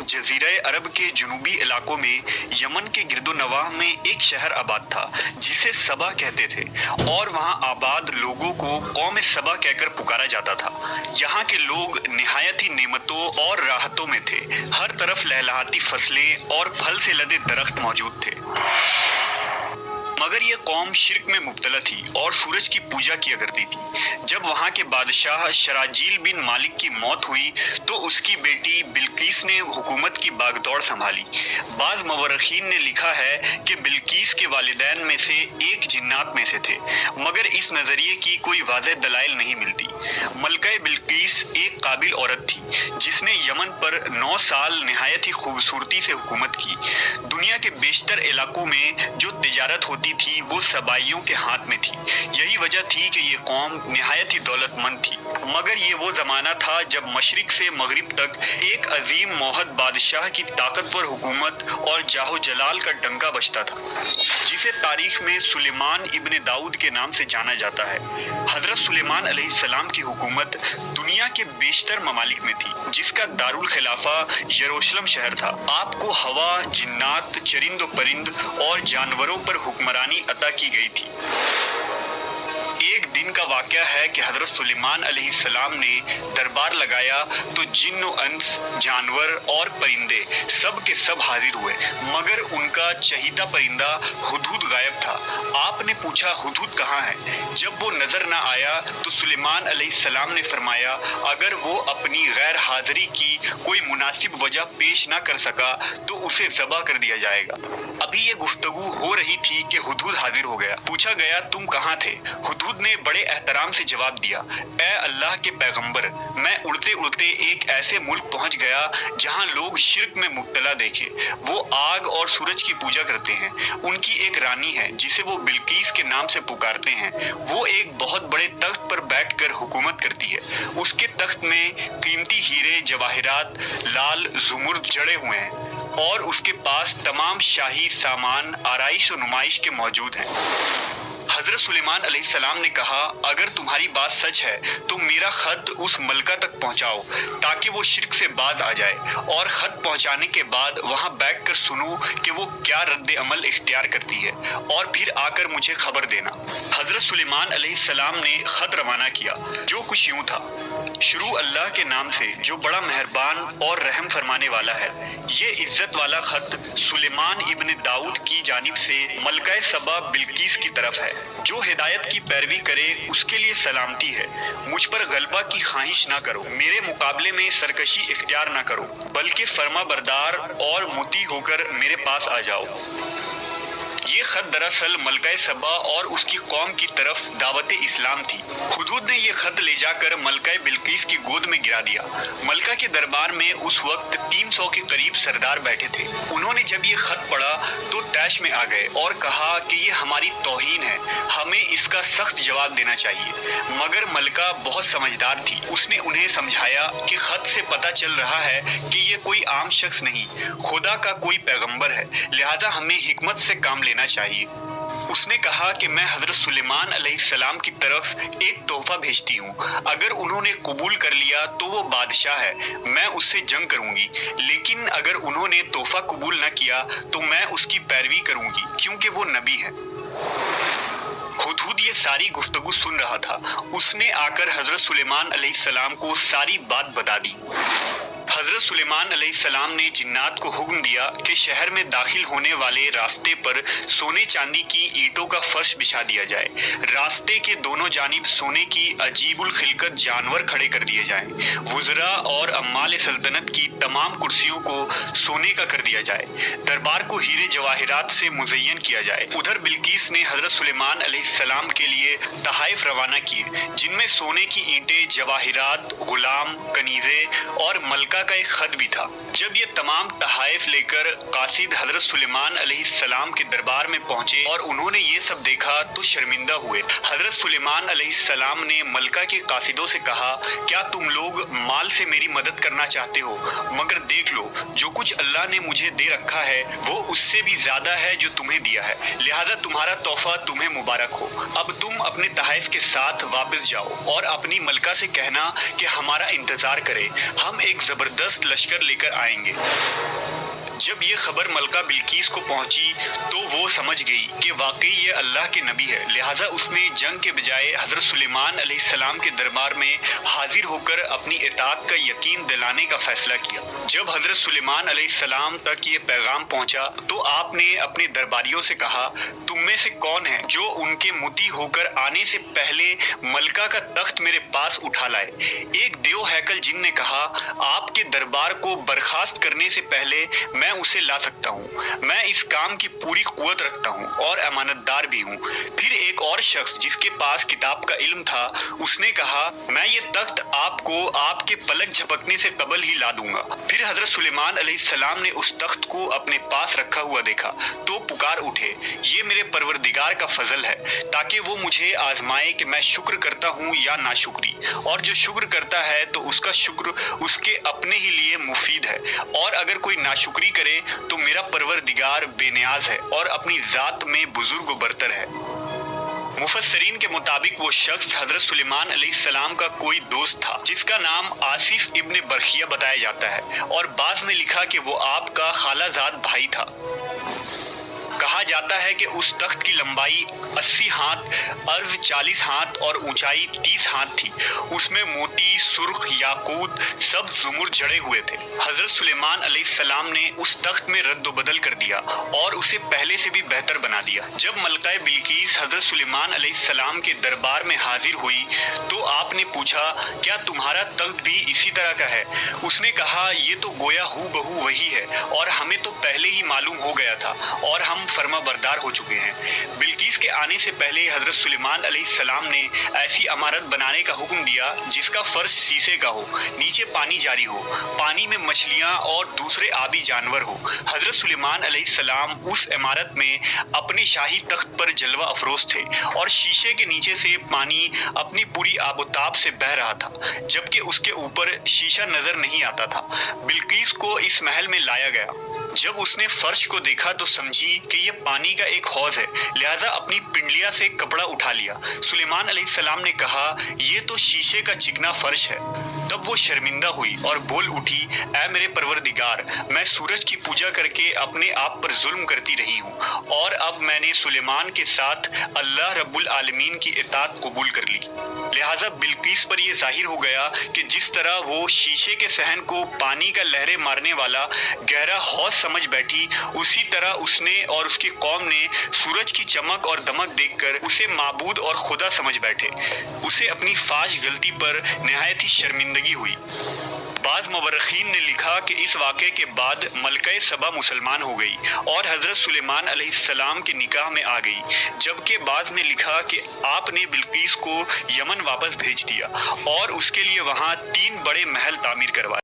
जजीरा अरब के जुनूबी इलाकों में यमन के गिरदोनवाह में एक शहर आबाद था जिसे सबा कहते थे और वहां आबाद लोगों को कौम सबा कहकर पुकारा जाता था। यहाँ के लोग निहायत ही नेमतों और राहतों में थे। हर तरफ लहलहाती फसलें और फल से लदे दरख्त मौजूद थे। मगर यह कौम शिर्क में मुब्तला थी और सूरज की पूजा किया करती थी। जब वहां के बादशाह शराजील बिन मालिक की मौत हुई तो उसकी बेटी बिल्किस ने हुकूमत की बागदौड़ संभाली। बाज मवर्रखीन ने लिखा है कि बिल्किस के वालिदैन में से एक जिन्नात में से थे, मगर इस नजरिए की कोई वाज़ेह दलाइल नहीं मिलती। मलका बिल्किस एक काबिल औरत थी जिसने यमन पर 9 साल निहायत ही खूबसूरती से हुकूमत की। दुनिया के बेशतर इलाकों में जो तिजारत होती थी वो सबाइयों के हाथ में थी। यही वजह थी कि ये कौम निहायत ही दौलतमंद थी। मगर ये वो जमाना था जब मशरिक से मगरिब तक एक अजीम मोहद बादशाह की ताकतवर हुकूमत और जाहो जलाल का डंका बजता था, जिसे तारीख में सुलेमान इब्न दाऊद के नाम से जाना जाता है। हजरत सुलेमान अलैहिस्सलाम की हुकूमत दुनिया के बेशतर ममालिक में थी, जिसका दारुल खिलाफा यरूशलेम शहर था। आपको हवा, जिन्नात, चरिंद परिंद और जानवरों पर हुक्मरानी अता की गई थी। एक दिन का वाकया है कि हजरत सुलेमान अलैहिस्सलाम ने दरबार लगाया तो जिन्न अंस, जानवर और परिंदे सब के सब हाजिर हुए, मगर उनका चहीता परिंदा हुदहुद गायब था। आपने पूछा हुदहुद कहाँ है? जब वो नजर न आया तो सुलेमान अलैहिस्सलाम ने फरमाया, अगर वो अपनी गैर हाजिरी की कोई मुनासिब वजह पेश न कर सका तो उसे ज़बह कर दिया जाएगा। अभी ये गुफ्तगू हो रही थी कि हुदहुद हाजिर हो गया। पूछा गया, तुम कहाँ थे? हुदहुद ने बड़े एहतराम से जवाब दिया, ए अल्लाह के पैगंबर, मैं उड़ते उड़ते एक ऐसे मुल्क पहुंच गया जहां लोग शिर्क में मुब्तला देखे। वो आग और सूरज की पूजा करते हैं। उनकी एक रानी है जिसे वो बिल्किस के नाम से पुकारते हैं। वो एक बहुत बड़े तख्त पर बैठकर हुकूमत करती है। उसके तख्त में कीमती हीरे, जवाहिरात, लाल जुमुर्द जड़े हुए हैं और उसके पास तमाम शाही सामान आराइश और नुमाइश के मौजूद हैं। हजरत सुलेमान अलैहिस्सलाम ने कहा, अगर तुम्हारी बात सच है तो मेरा खत उस मलका तक पहुंचाओ ताकि वो शिर्क से बाज आ जाए, और खत पहुंचाने के बाद वहां बैठकर सुनो कि वो क्या रद्द अमल इख्तियार करती है और फिर आकर मुझे खबर देना। हजरत सुलेमान अलैहिस्सलाम ने खत रवाना किया, जो कुछ यूं था, शुरू अल्लाह के नाम से जो बड़ा मेहरबान और रहम फरमाने वाला है। ये इज्जत वाला खत सुलेमान इब्न दाऊद की जानिब से मलका सबा बिल्किस की तरफ है। जो हिदायत की पैरवी करे उसके लिए सलामती है। मुझ पर गलबा की ख्वाहिश ना करो, मेरे मुकाबले में सरकशी इख्तियार ना करो, बल्कि फर्मा बरदार और मुती होकर मेरे पास आ जाओ। ये खत दरअसल मलका सबा और उसकी कौम की तरफ दावत इस्लाम थी। हुदूद ने ये खत ले जाकर मलका बिल्किस की गोद में गिरा दिया। मलका के दरबार में उस वक्त 300 के करीब सरदार बैठे थे। उन्होंने जब ये खत पढ़ा तो तैश में आ गए और कहा कि ये हमारी तौहीन है, हमें इसका सख्त जवाब देना चाहिए। मगर मलका बहुत समझदार थी। उसने उन्हें समझाया कि खत से पता चल रहा है कि ये कोई आम शख्स नहीं, खुदा का कोई पैगंबर है, लिहाजा हमें हिकमत से काम लेना चाहिए। उसने कहा कि मैं हजरत सुलेमान अलैहिस्सलाम की तरफ एक तोहफा भेजती हूँ। अगर उन्होंने कबूल कर लिया तो वो बादशाह है, मैं उससे जंग करूंगी, लेकिन अगर उन्होंने तोहफा कबूल न किया तो मैं उसकी पैरवी करूंगी, क्योंकि वो नबी है। हुदहुद ये सारी गुफ्तगू सुन रहा था। उसने आकर हजरत सुलेमान अलैहिस्सलाम को सारी बात बता दी। हजरत सुलेमान अलैहिस्सलाम ने जिन्नात को हुक्म दिया कि शहर में दाखिल होने वाले रास्ते पर सोने चांदी की ईंटों का फर्श बिछा दिया जाए। रास्ते के दोनों जानिब सोने की अजीबुल खिलकत जानवर खड़े कर दिए जाएं। वुज़रा और अम्माल सल्तनत की तमाम कुर्सियों को सोने का कर दिया जाए। दरबार को हीरे जवाहिरात से मुज़य्यन किया जाए। उधर बिल्किस ने हजरत सुलेमान अलैहिस्सलाम के लिए तहाइफ रवाना किए, जिनमें सोने की ईंटें, जवाहिरात, गुलाम, कनीजे और मलका का एक खत भी था। जब ये तमाम तहाइफ लेकर कासिद हजरत सुलेमान अलैहिस्सलाम के दरबार में पहुंचे और उन्होंने ये सब देखा तो शर्मिंदा हुए। हजरत सुलेमान अलैहिस्सलाम ने मलका के कासिदों से कहा, क्या तुम लोग माल से मेरी मदद करना चाहते हो? मगर देख लो, जो कुछ अल्लाह ने मुझे दे रखा है वो उससे भी ज्यादा है जो तुम्हें दिया है, लिहाजा तुम्हारा तोहफा तुम्हें मुबारक हो। अब तुम अपने तहाइफ के साथ वापस जाओ और अपनी मलका से कहना कि हमारा इंतजार करे। हम एक जबरदस्त زبردست لشکر لے کر آئیں گے۔ جب یہ خبر ملکہ بلقیس کو پہنچی تو وہ سمجھ گئی کہ واقعی یہ اللہ کے نبی ہے، لہٰذا اس نے جنگ کے بجائے حضرت سلیمان علیہ السلام کے دربار میں حاضر ہو کر اپنی اطاعت کا یقین دلانے کا فیصلہ کیا۔ جب حضرت سلیمان علیہ السلام تک یہ پیغام پہنچا تو آپ نے اپنے درباریوں سے کہا، تم میں سے کون ہے جو ان کے مطیع ہو کر آنے سے پہلے ملکہ کا تخت میرے پاس اٹھا لائے؟ ایک دیو ہیکل جن نے کہا، آپ کے دربار کو برخاست کرنے سے پہلے میں اسے لا سکتا ہوں، میں اس کام کی پوری قوت رکھتا ہوں اور امانت دار بھی ہوں۔ پھر ایک اور شخص جس کے پاس کتاب کا علم تھا، اس نے کہا، میں یہ تخت آپ کو آپ کے پلک جھپکنے سے قبل ہی لا دوں گا۔ پھر حضرت سلیمان علیہ السلام نے اس تخت کو اپنے پاس رکھا ہوا دیکھا تو پکار اٹھے، یہ میرے پروردگار کا فضل ہے تاکہ وہ مجھے آزمائے کہ میں شکر کرتا ہوں یا ناشکری، اور جو شکر کرتا ہے تو اس کا شکر اس کے اپنے ہی لیے مفید ہے، اور اگر کوئی ناشکری کرے تو میرا پروردگار بے نیاز ہے اور اپنی ذات میں بزرگ و برتر ہے۔ مفسرین کے مطابق وہ شخص حضرت سلیمان علیہ السلام کا کوئی دوست تھا جس کا نام آصف ابن برخیہ بتایا جاتا ہے، اور بعض نے لکھا کہ وہ آپ کا خالہ زاد بھائی تھا۔ کہا جاتا ہے کہ اس تخت کی لمبائی 80 ہاتھ، عرض 40 ہاتھ اور اونچائی 30 ہاتھ تھی۔ اس میں موتی، سرخ، یاقوت، سبز زمر جڑے ہوئے تھے۔ حضرت سلیمان علیہ السلام نے اس تخت میں رد و بدل کر دیا اور اسے پہلے سے بھی بہتر بنا دیا۔ جب ملکہ بلقیس حضرت سلیمان علیہ السلام کے دربار میں حاضر ہوئی تو آپ نے پوچھا، کیا تمہارا تخت بھی اسی طرح کا ہے؟ اس نے کہا، یہ تو گویا ہو بہو وہی ہے، اور ہمیں تو پہلے ہی معلوم ہو گیا تھا اور ہم فرما بردار ہو چکے ہیں۔ بلقیس کے آنے سے پہلے حضرت سلیمان علیہ السلام نے ایسی عمارت بنانے کا حکم دیا جس کا فرش شیشے کا ہو، نیچے پانی جاری ہو، پانی میں مچھلیاں اور دوسرے آبی جانور ہو۔ حضرت سلیمان علیہ السلام اس عمارت میں اپنے شاہی تخت پر جلوہ افروز تھے، اور شیشے کے نیچے سے پانی اپنی پوری آب و تاب سے بہہ رہا تھا، جبکہ اس کے اوپر شیشہ نظر نہیں آتا تھا۔ بلقیس کو اس محل میں لایا گیا۔ جب اس نے فرش کو دیکھا تو سمجھی کہ یہ پانی کا ایک حوض ہے، لہٰذا اپنی پنڈلیا سے کپڑا اٹھا لیا۔ سلیمان علیہ السلام نے کہا، یہ تو شیشے کا چکنا فرش ہے۔ تب وہ شرمندہ ہوئی اور بول اٹھی، اے میرے پروردگار، میں سورج کی پوجا کر کے اپنے آپ پر ظلم کرتی رہی ہوں، اور اب میں نے سلیمان کے ساتھ اللہ رب العالمین کی اطاعت قبول کر لی۔ لہٰذا بلقیس پر یہ ظاہر ہو گیا کہ جس طرح وہ شیشے کے صحن کو پانی کا لہریں مارنے والا گہرا حوض سمجھ بیٹھی، اسی طرح اس نے اور اس کی قوم نے سورج کی چمک اور دمک دیکھ کر اسے معبود اور خدا سمجھ بیٹھے۔ اسے اپنی فاش غلطی پر نہایت ہی شرمندگی ہوئی۔ بعض مورخین نے لکھا کہ اس واقعے کے بعد ملکہ سبا مسلمان ہو گئی اور حضرت سلیمان علیہ السلام کے نکاح میں آ گئی، جبکہ بعض نے لکھا کہ آپ نے بلقیس کو یمن واپس بھیج دیا اور اس کے لیے وہاں 3 بڑے محل تعمیر کروائے۔